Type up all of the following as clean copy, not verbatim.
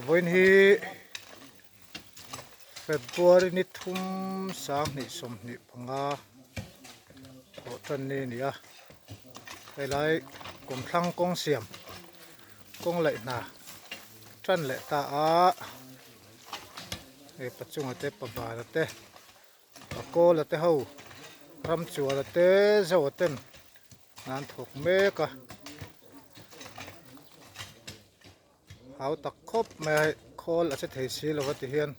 When he February ni thum sang ni som ni panga ho tan ni nia kai lai kum thlang kong siam kong lai na tran le ta a e pachunga te pabara te ko la te ho ram chua la te zo ten nan thok me ka hau tak khop me khol a che thei si lo ti hian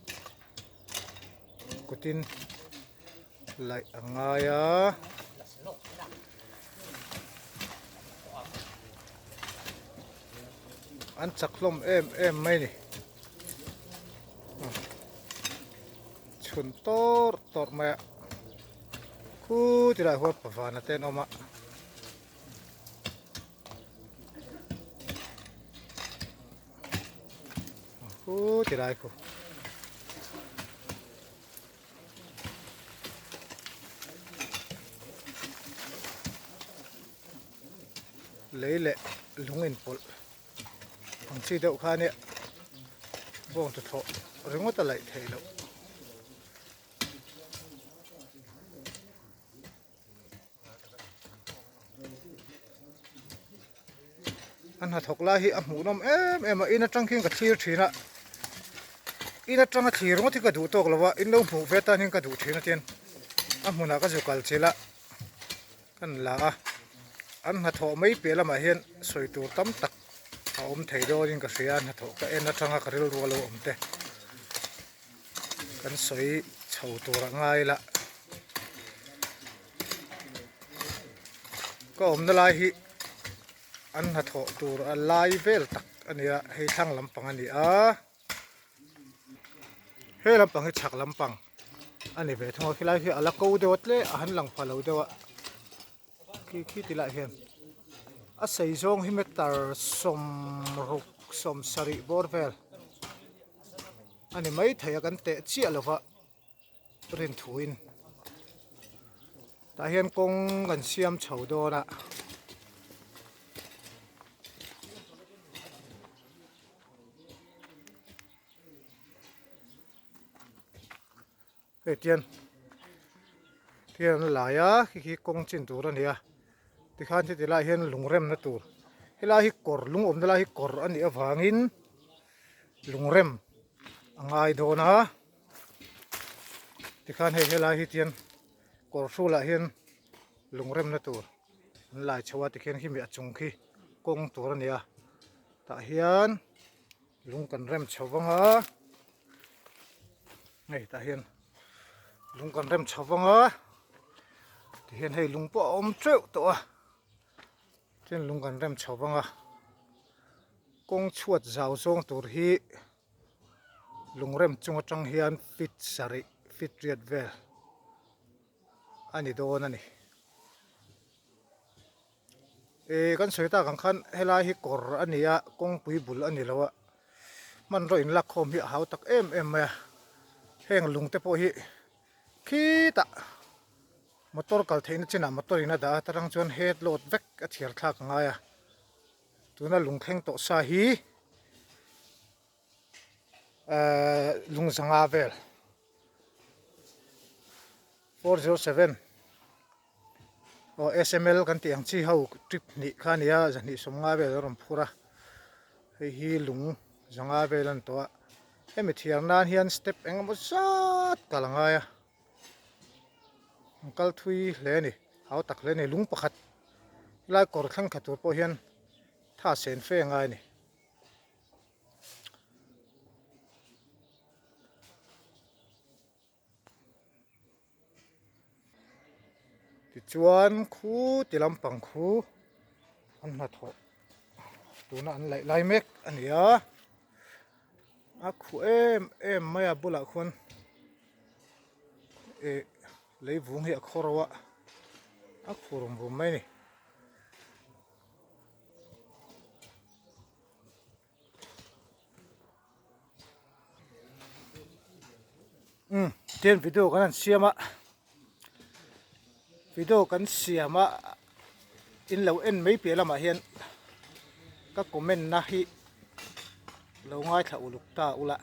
kutin lại angaya an chaklom em mai ni chun tor ma khu ti lai hot pa na ten oma khu ti lai khu lấy lệ lúng in pol bằng chi đậu kha nè vòng thật thọ rung ngót lại thấy đâu anh hạt thọc la hi am mũ nom em mà in trăng khiên cả thiir thina in trăng cái thiir ngót thì cả đủ tóc là vậy in đâu mũ vét ta nhưng cả đủ thina tiền am mũ nào cái dù cal chela kan la anh hạt thọ mấy bể là mà hiện soi tu tắm tắc ông thấy đó nhưng cái chuyện hạt thọ cái em nó trăng cái rêu rêu ông thế kan soi chầu tu ra ngay là có ông nó lại hi anh hạt thọ tu ra lại về tắc anh ya hay thang làm bằng anh ya hay làm bằng hay chặt làm bằng anh về thằng khi lại hi ala câu đều lệ anh lăng phá lâu đều khi thì lại hiện a sei zong hi metar som ruk som sari borvel ani mai thaya kan te chia lova rin thuin ta hian kong kan siam chho do na he tian la ya khi kong chin tur ania ti khan ti la hian lungrem na tur hela hi kor lung om la hi kor ani awangin lungrem angai do na ti khan hela hi tian kor su la hian lungrem na tur lai chawa ti khen hi mi achung khi kong tur ania ta hian lung kan rem chawanga nei ta hian lung kan rem chawanga ti hian hei lung po om treu to a trên lung kan rem chawanga kong chuat zau zong tur hi lungrem chunga tang hian fit sari fit riat vel ani don ani e kan soita kan khan hela hi kor ania kong pui bul ani lawa man ro in lak khom hi hau tak em ma heng lung te po hi khi ta motor kal theina china motor ina da tarang chuan head load vek a thiar thlak ngaya tuna lungthleng to sa hi lung zanga vel 407 o sml kan tiang chi ho trip ni khania zani somnga vel rom phura hi lung zanga vel an to hemi thiar nan hian step engemaw zat kalangaya kal thui hle ni hau tak hle ni lung pakhat lai kor thlang khatur po hian tha sen fe ngai ni ti chuan khu ti lampang khu an na tho tuna an lai mek ania a khu em maya bula khon e lấy vuông hiệu khorowa ác phùrùm vùng mấy nè trên video kan siam á video kan siam á in lâu en mấy phe làm mà hiện ก็คอมเมนต์นะฮิเราง่ายถ้าอุลุกตาอุละ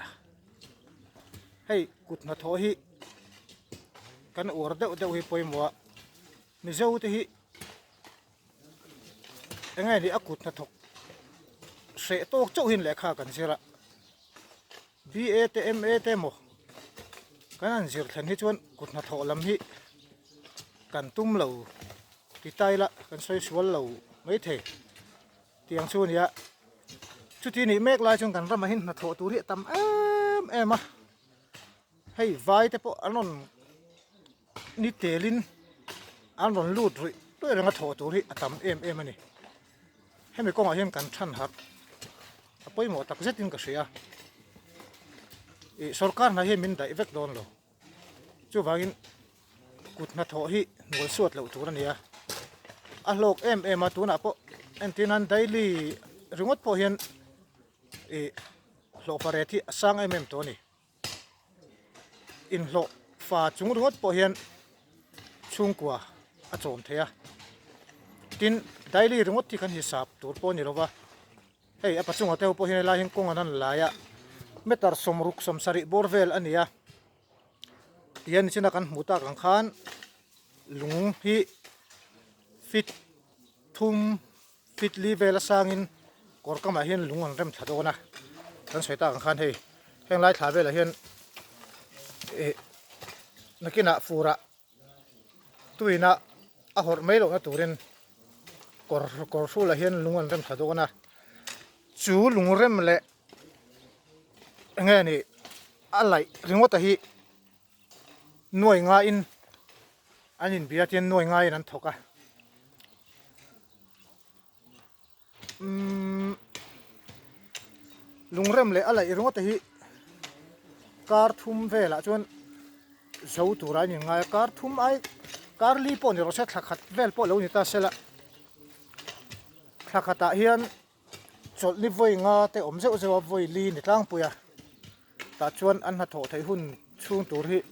ให้กุดนาโทฮิกันอวดเดาเดาฮิปอยมัวมิเจ้าที่ฮิยังไงนี่อากุดนาทกเสะโตกเจ้าหินแหลกขากันเสียละ BA เต MA เตโมกันนั่นเสียทันฮิจวนกุดนาโทลำฮิกันตุ้มเหล่าที่ใต้ละกันใส่สวนเหล่าไม่เทเตียงชูนี่ชุดที่นี่เมฆลายจงกันรำมาหินนาโทตัวนี้ตำเอ็มมาให้ไว้แต่พออันนั้นนี่เตลินอันนั้นลูดด้วยด้วยเรื่องนาโทตัวนี้ตำเอ็มมันนี่ให้ไม่ก้องอาเห็นกันชันหักไปหมดตักเจ็ดยังกระเสียสรการนายเห็นมินได้เวกโดนหรอจู่ว่ากินกุดนาโทฮิหน่วยสวดเหล่าตัวนี้อ่ะโลกเอ็มมาตัวน่ะพอเอ็นที่นั้นได้ลีรึงวัดพอเห็นโลกประเทศที่สร้างเอ็มตัวนี้อินโลฟ้าจุงรึงวัดพอเห็นชุงกว่าอาโจมเทียทินได้ลีรึงวัดที่กันฮิสับตัวพอนี่หรอวะเฮ้ยปัจจุบันเท่าพอเห็นลายเห็นกงอันนั้นลายอะเมตรสมรุกสมสริบอร์เวลอันนี้ยันชินักันมุตากังขานลุงฮิฟิตทุ่มฟิตลีเวลสร้างอินกอร์กมาเห็นลุงอันเริ่มชัดโอนะท่านสวยตากังขานให้แห่งไล่ถ่ายเวลเห็นนักกินอะฟูระตุยนะอะหอร์ไม่ลงนะตัวเรนกอร์ฟูละเห็นลุงอันเริ่มชัดโอนะจูลุงเริ่มเละไงนี่อะไรเรื่องว่าแต่ฮีหน่วยงานอินอันนี้เบียร์เทียนหน่วยงานนั้นถกลุงเริ่มเลยอะไรเรื่องว่าแต่ฮีการทุ่มเวลาจนเจ้าตัวไรนี่ไงการทุ่มไอการลีปอนเราเสร็จขัดเวลปอนเรานี่ตาเสร็จละขัดตาเฮียนจดลิฟวยงาแต่อมเจ้าจะว่าวยลีนี่ตั้งปุยตาชวนอันหัดโถไทยหุ่นช่วงตัวที่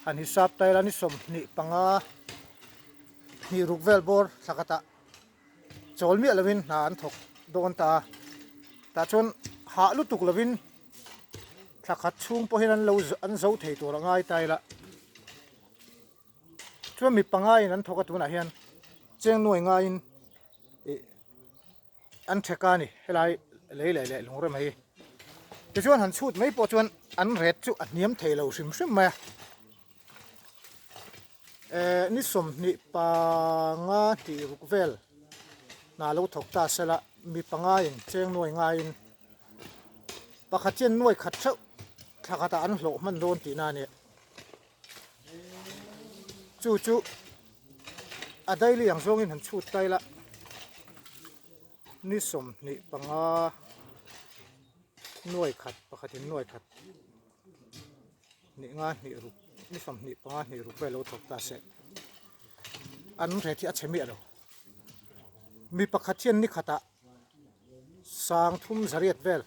อันฮิสับไตรานิสมนี่ปังนี่รุกเวลบอร์สักตะโจลมีอลวินนานถกโดนตาชวนหาลุตุกลวินสักขัดช่วงพอเห็นเราอันเจ้าไทยตัวง่ายไตละชวนมีปังง่ายนั้นถกตัวไหนเห็นเจ้าหน่วยงานอันเทกานี่เฮลัยเลยลงเรื่องไหมจะชวนหันชุดไม่พอชวนอันเร็ดจุอันเนียมเทเราซิมมานี่สมนี่ปังที่รุกเวลน่าเราถกตาเสละมีปังง่ายเชียงหน่วยงานปะขัดเชียนหน่วยขัดเช่าถ้าขัดอันโหลมันโดนตีนาเนี่ยจู่อะได้เลี้ยงทรงอินหันชุดไตละนี่สมนี่ปังหน่วยขัดปะขัดหน่วยขัดนี่งานนี่รุกนี่สมนี่ปังนี่รุกเวลถกตาเสอันนั้นที่อัจฉริยะเรามีปะขัดเชียนนี่ขัดอะสร้างทุ่มสรีดเวล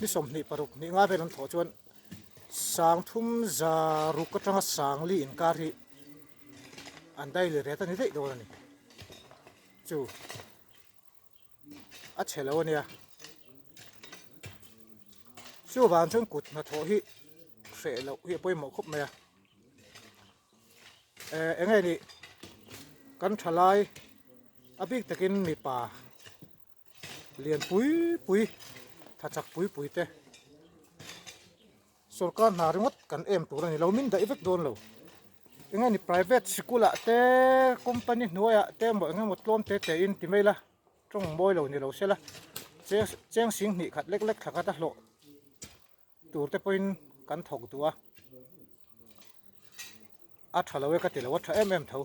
นี่สมนี่ปรุกนี่งานเป็นถอจวนสร้างทุ่มจารุกก็ต้องสร้างลีนการีอันได้เลยเรื่องนี้ได้โดนนี่จู่อัจฉริยะเนี่ยช่วงวันช่วงกุดมาถอฮิเสร็จแล้วเฮียไปหมอครบไหมยังไงนี่กันทลายอภิกตะกินมีป่าเรียนปุ๋ยถ้าจักปุ๋ยเต้ส่วนการหาเรื่องกันตัวนี้เรามินได้เอฟเฟกโดนเรายังไงนี่ private school อะเต้ company หน่วยอะเต้หมดยังไงหมดล้อมเต้อินที่ไม่ละตรงบ่อยเรานี่เราเสียละเจ้งสิ่งนี่ขัดเล็กๆขัดตะโลตัวเต้เป็นกันถกตัวอัดเราไว้ก็ติดแล้วว่าถ้าเท่า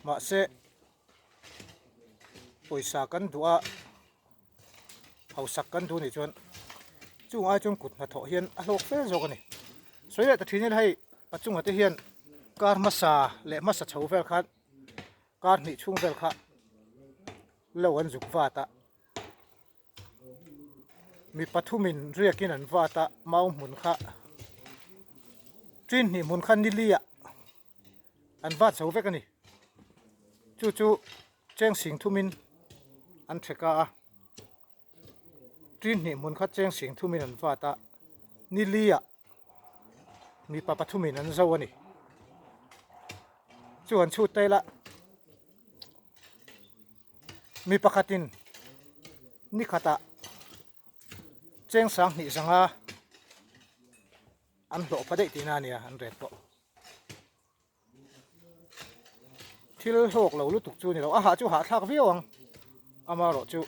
มาเสะปอยสากันตัวเอาสักกันตัวนี่จนจู่ไอ้จงกุดมาถอเฮียนโลกเฟซกันนี่สวยเลยแต่ทีนี้ให้ปัจจุบันที่เฮียนการมาซาและมาซาเฉาเฟลคัดการนี่ช่วงเฟลคัดแล้ววันจุกวาตะมีปัทุมินเรียกกินอันวาตะเมาหมุนค่ะจีนนี่หมุนคันนิลีอ่ะอันวาดเฉาเฟกันนี่จู่เจ cheng sing thumin an theka a trin ni mun kha cheng sing thumin an wata ni lia mi pa pathumin an zo ani chuan chu tela mi pakhatin ni khata cheng sang ni zanga an hlo pa dei tina nia an ret po thil hlok lo lu tuk chu ni lo a ha chu ha thlak viawang ama ro chu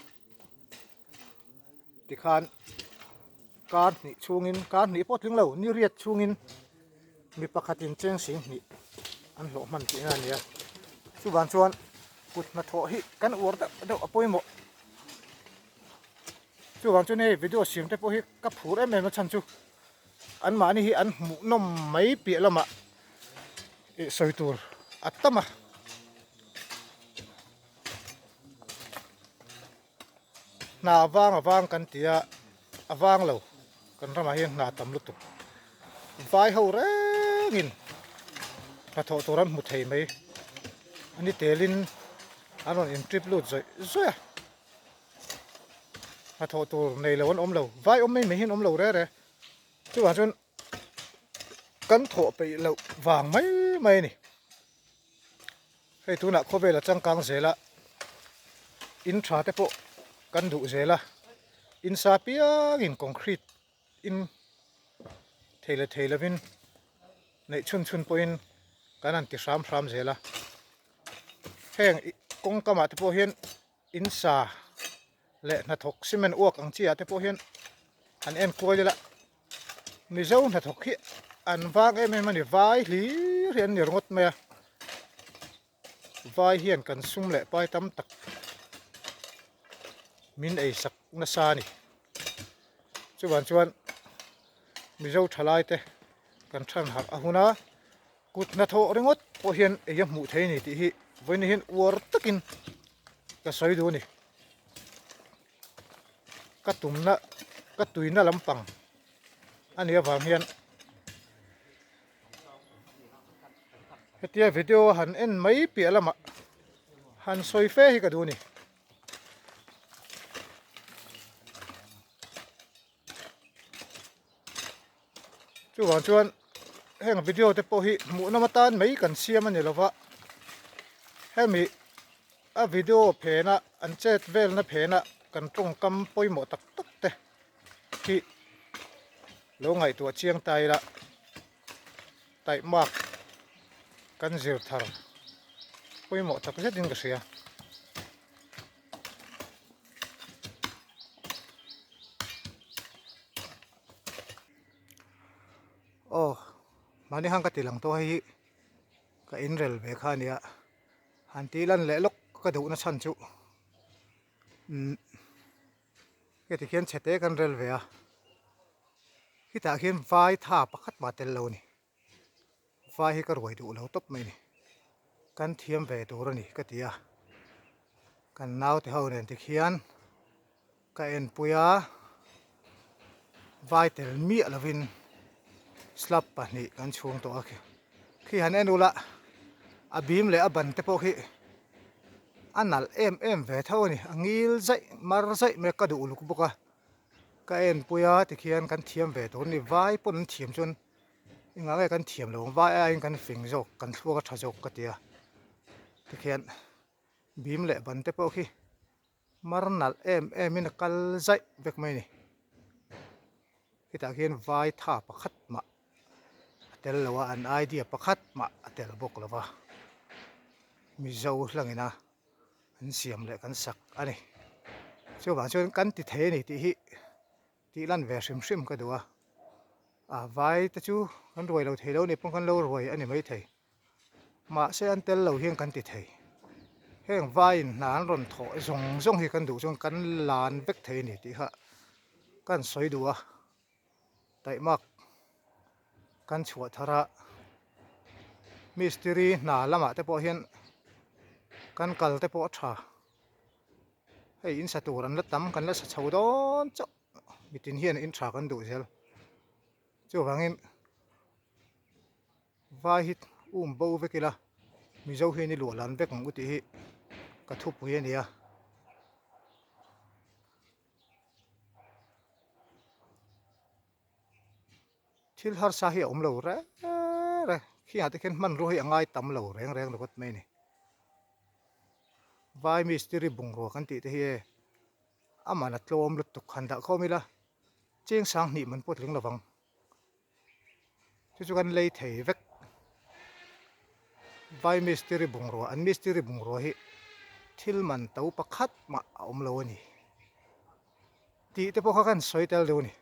tikhan kan ni chungin kan ni potling lo ni riat chungin mi pakhatin cheng sing ni an hlo man tina nia chu ban chuan kut na tho hi kan ur da do apoi mo chu wang chu nei video sim te po hi ka phur em em chan chu an ma ni hi an mu nom mai pi lama e soitur atama na awang kan tia awang lo kan rama hi na tam lu tu vai ho rengin ka tho toran mu thei mai ani telin anon in trip lu zoi zoi a tho tur nei lo om lo vai om mai hin om lo re re chu wa chun kan tho pe lo wang mai ni hei tu na kho ve la chang kang zela in tha te po kan du zela in sa pia in concrete in thela vin nei chun po in kan an ti ram zela heng kong kama te po hian in sa le na thok cement uak ang chia te po hian an en koi la mi zo na thok hi an wang em mani vai hli rian ni rongot me vai hian kan sum le pai tam tak min ei sak na sa ni chuan mi zo thalai te kan than hak a huna kut na tho ringot po hian e mu thei ni ti hi voin hin war takin ka soi du ni ka tumna ka tuina lampang ania wang hian hetia video han en mai pi lama han soi fe hi ka du ni chuan heng video te po hi mu na matan mai kan siam ani lova hemi a video phena an chet vel na phena kan tong kam poimo tak tak te ki lo ngai tu chiang tai la tai mak kan zir thar poimo tak zet ding ka sia oh mani hang ka tilang to hi ka in rel ve kha nia han ti lan le lok ka du na chan chu ke ti khian chete kan rel ve a hi ta khian vai tha pakhat ma tel lo ni vai hi ka roi du lo top mai ni kan thiam ve tur ani ka tia kan nau te ho nen ti khian ka en puya vai tel mi alovin slap pa ni kan chung to a khi han en ula a bim le a ban te po khi anal em ve tho ni angil zai mar zai me ka du luk boka ka en puya ti khian kan thiam ve tur ni vai pon thiam chun inga nge kan thiam lo vai a in kan fing jok kan thua ka tha jok ka tia ti khian bim le ban te po khi mar nal em in kal zai vek mai ni kita khian vai tha pakhat ma tel lawa an idea pakhat ma tel bok lawa mi zo hlangina an siam le kan sak ani chu bang chuan kan ti the ni ti hi ti lan ve hrim ka duwa a vai ta chu kan roi lo thei lo ni pong kan lo roi ani mai thei ma se an tel lo hian kan ti thei heng vai na an ron tho zong hi kan du chuan kan lan vek thei ni ti ha kan soi duwa tai mak kan chhuat thara mistri na lama te po hian kan kal te po tha hei in saturan la tam kan la sa chho don cho mitin hian in tha kan du zel chu wangin vai hit bo vekila mi zo hi ni lo lan vek ang uti hi กระทุบหัวเนี่ยทิลฮาร์ซาฮิอมเหลวเร่ขี้อาจจะเห็นมันรู้ยังไงตำเหลวแรงๆหรือว่าไม่นี่วายมิสติริบุงรัวกันติเฮียอามันอัดลมลุตุกขันดะเขาไม่ละเจียงสังนี่มันปวดถึงระวังจู่ๆกันเลยเทเวกวายมิสติริบุงรัวอันมิสติริบุงรัวฮิทิลมันเต้าปักขัดมาอมเหลวนี่ตีแต่พวกเขากันสวยเตลดูนี่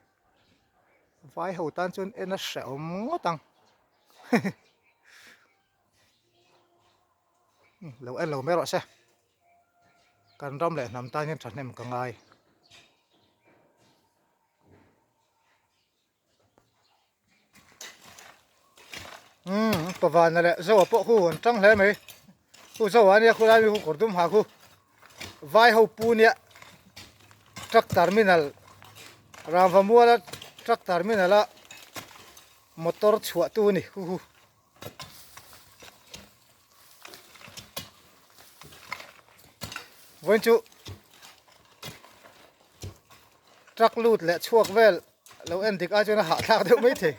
วายหัวตันจนเอ็นเสอมงตังแล้วเอ็นเราไม่รอดใช่การรำเลยน้ำตาลยังฉันเนี่ยมันก็ง่ายประมาณนั่นแหละสวัสดิ์คู่จังเลยไหมคู่สวัสดิ์เนี่ยคู่ได้มีคู่กดตุ้มหาคู่วายหัวปูเนี่ยทรัคเตอร์มินัลรามฟมัวแล้วทรัคเตอร์มินัลละมอเตอร์ชัวตัวนี่คู่วันจุทรัคลูดและช่วงเวลเราเอ็นดิกอาจจะหาทางเดียวไม่ถึง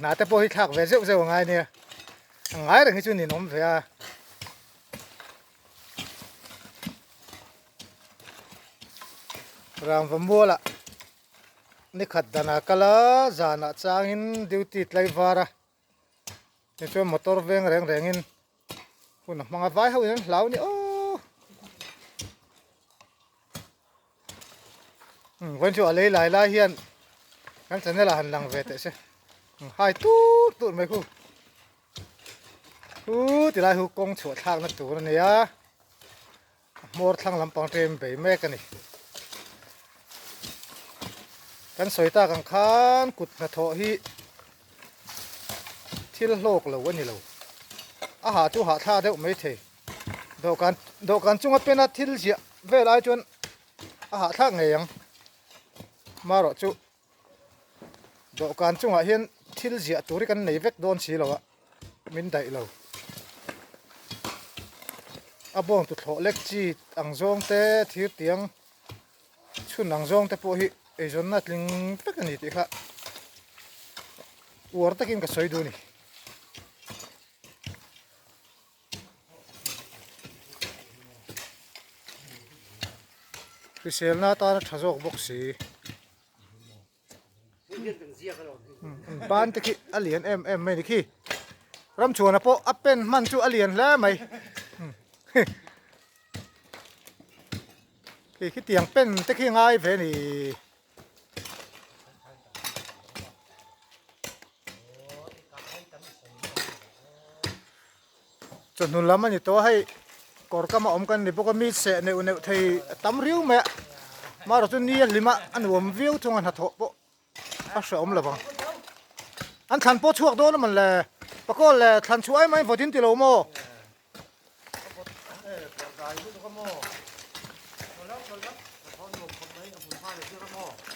น่าแต่พอที่ทากเวลเซลง่ายเนี่ยง่ายแต่ที่จุนี่น้องเสียรามฟมัวละนี่ขัดดานากลาจานาจางอินดิวติดไลวาระนี่ช่วยมอเตอร์เวงแรงอินคุณมังอาไว้เขาอินเหล่านี่โอ้วันช่วยอะไรหลายเฮียนงั้นฉันนี่ละหันหลังเวทเสียหายตูดไม่คู่ทีไรหูกงฉวดทางนั่นตัวนี่ยมอร์ทางลำปางเต็มไปแม่กันนี่กันสวยตากังคานกุดนาโถฮีที่โลกเราวันนี้เราอาหารจูหาท่าเดียวไม่เทดอกกันจุงเป็นอาทิตย์เสียเวลาจนอาหารท่าไงยังมาหรอจูดอกกันจุงเห็นทิลเสียตัวนี้กันไหนเวกโดนสีเราอะมินได้เราอาบ่งตุดโถเล็กจีอังซงเตะที่เตียงชุนอังซงเตะพวกฮีไอ้จนนัดลิงเป๊กนี่ติค่ะวัวตะกินกับสวยดูนี่คือเซลน่าตาทะโจกบกสีบ้านตะกี้อเลียนเอ็มไม่ดิขี้รำชวนนะโปอัปเป็นมันจูอเลียนแล้วไหมขี้เตียงเป็นตะกี้ง่ายเพื่อนี่จนนุ่นละมันอยู่ตัวให้กอดก็มาอมกันนี่พวกก็มีเสในอุณหภูมิตำริ้วแม่มาเราจนนี้ลิมาอันวมวิวทงอันหัดโถปะอาเสอมละบังอันทันโปช่วงโดนมันแหละปะก็แหละทันช่วยไหมพอทิ้งติโลโม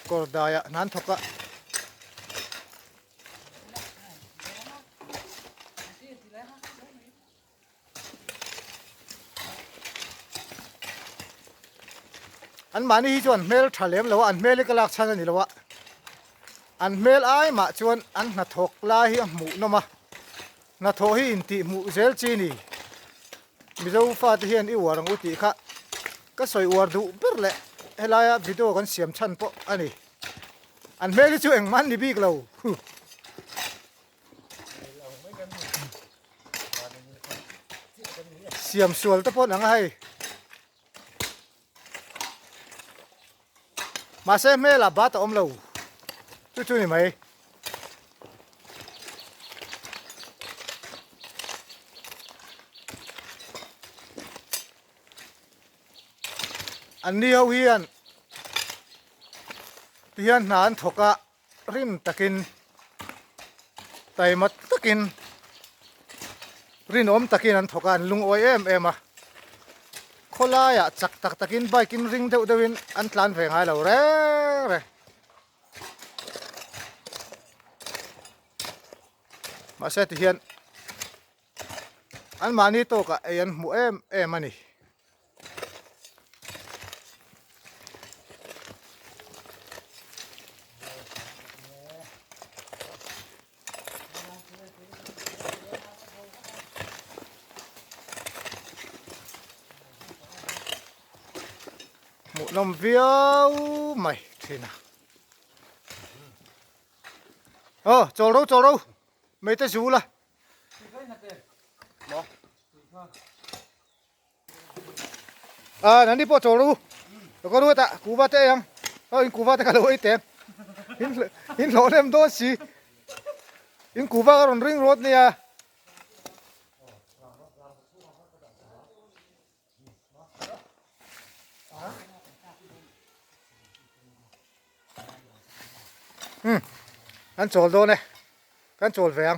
ก็ได้อะนั้นทกะอันมานี่จวนเมลทะเลมแล้วอันเมลก็ลักชันนี่แล้ววะอันเมลไอ้มาจวนอันนัทกลาหิหมูนมานัทหิอินติหมูเซลจีนี่มิจาวฟาที่เห็นอีวัวรังอุติค่ะก็สวยวัวดูเปิดเลยเฮลายวิดีโอกันเสียมชันปะอันนี้อันเมลที่จวนมันนี่บีกเราเสียมสวลตะปนยังไงมาเซเมล่ะบาตอมเราจู่ๆนี่ไหมอันนี้เอาเฮียนนานถกะริมตะกินไตมัดตะกินรินอมตะกินอันถกะลุงโอเอ็มอะคนละอยากจักตักตะกินใบกินริงเดวินอันทลานแฝงให้เราเร่มาเสร็จที่เฮียน อันมานี่โตกะเอ็นหมูเอ็มมันนี่หมูนมเวียวไม่ทีน่ะโจรู้ไม่ได้สู้ละนั่นนี่พอโจรู้แล้วก็รู้แต่กูว่าจะยังกูว่าจะกันเลยเต็มหินหล่อเนี่ยมันโดนสิกูว่าก็รอนริงรถเนี่ยอันโจรโดนเนี่ยกันโจรแฝง